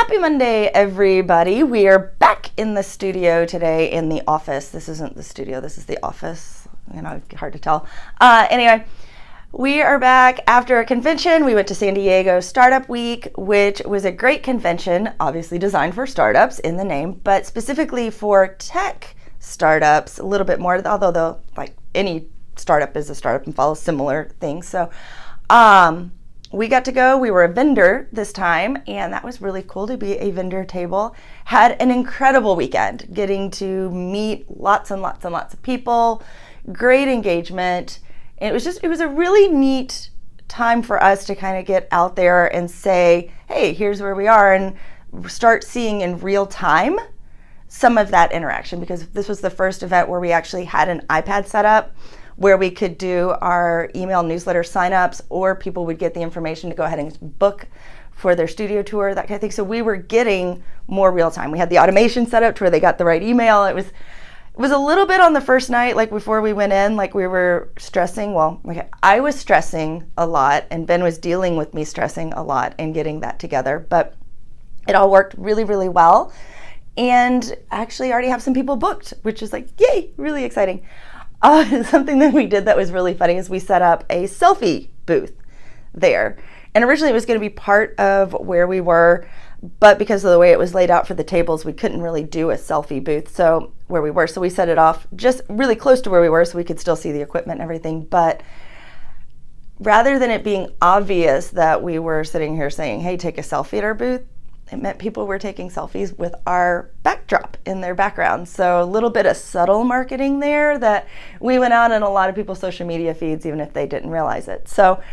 Happy Monday, everybody. We are back in the studio today in the office. This isn't the studio, this is the office. Hard to tell. Anyway, we are back after a convention. We went to San Diego Startup Week, which was a great convention, obviously designed for startups in the name, but specifically for tech startups a little bit more, although any startup is a startup and follows similar things. So, we got to go. We were a vendor this time, and that was really cool to be a vendor table. Had an incredible weekend, getting to meet lots and lots and lots of people, great engagement. And it was a really neat time for us to kind of get out there and say, hey, here's where we are, and start seeing in real time some of that interaction, because this was the first event where we actually had an iPad set up where we could do our email newsletter signups, or people would get the information to go ahead and book for their studio tour, that kind of thing. So we were getting more real time. We had the automation set up to where they got the right email. It was a little bit on the first night, like before we went in, like we were stressing. I was stressing a lot, and Ben was dealing with me stressing a lot and getting that together. But it all worked really, really well. And actually already have some people booked, which is like, yay, really exciting. Something that we did that was really funny is we set up a selfie booth there. And originally it was going to be part of where we were, but because of the way it was laid out for the tables, we couldn't really do a selfie booth so we set it off just really close to where we were so we could still see the equipment and everything. But rather than it being obvious that we were sitting here saying, hey, take a selfie at our booth, it meant people were taking selfies with our backdrop in their background. So a little bit of subtle marketing there that we went out in a lot of people's social media feeds, even if they didn't realize it. So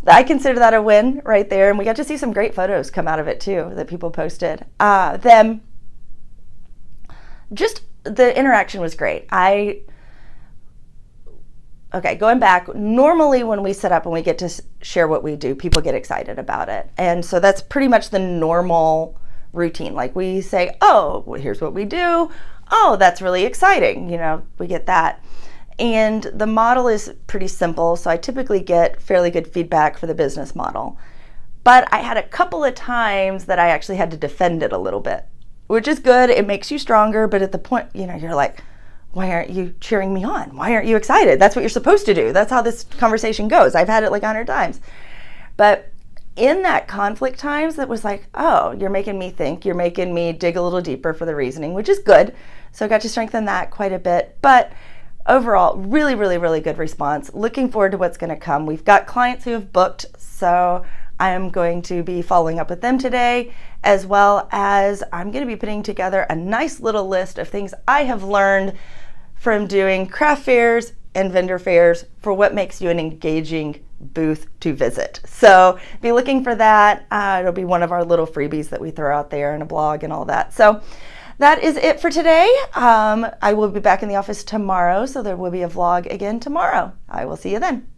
I consider that a win right there. And we got to see some great photos come out of it too that people posted. Just the interaction was great. Going back, normally when we set up and we get to share what we do, people get excited about it. And so that's pretty much the normal routine. Like we say, oh, well, here's what we do. Oh, that's really exciting. We get that. And the model is pretty simple. So I typically get fairly good feedback for the business model. But I had a couple of times that I actually had to defend it a little bit, which is good. It makes you stronger. But at the point, you're like, why aren't you cheering me on? Why aren't you excited? That's what you're supposed to do. That's how this conversation goes. I've had it like 100 times. But in that conflict times, that was like, oh, you're making me think. You're making me dig a little deeper for the reasoning, which is good. So I got to strengthen that quite a bit. But overall, really, really, really good response. Looking forward to what's going to come. We've got clients who have booked, so I am going to be following up with them today, as well as I'm going to be putting together a nice little list of things I have learned from doing craft fairs and vendor fairs for what makes you an engaging booth to visit. So be looking for that. It'll be one of our little freebies that we throw out there in a blog and all that. So that is it for today. I will be back in the office tomorrow, so there will be a vlog again tomorrow. I will see you then.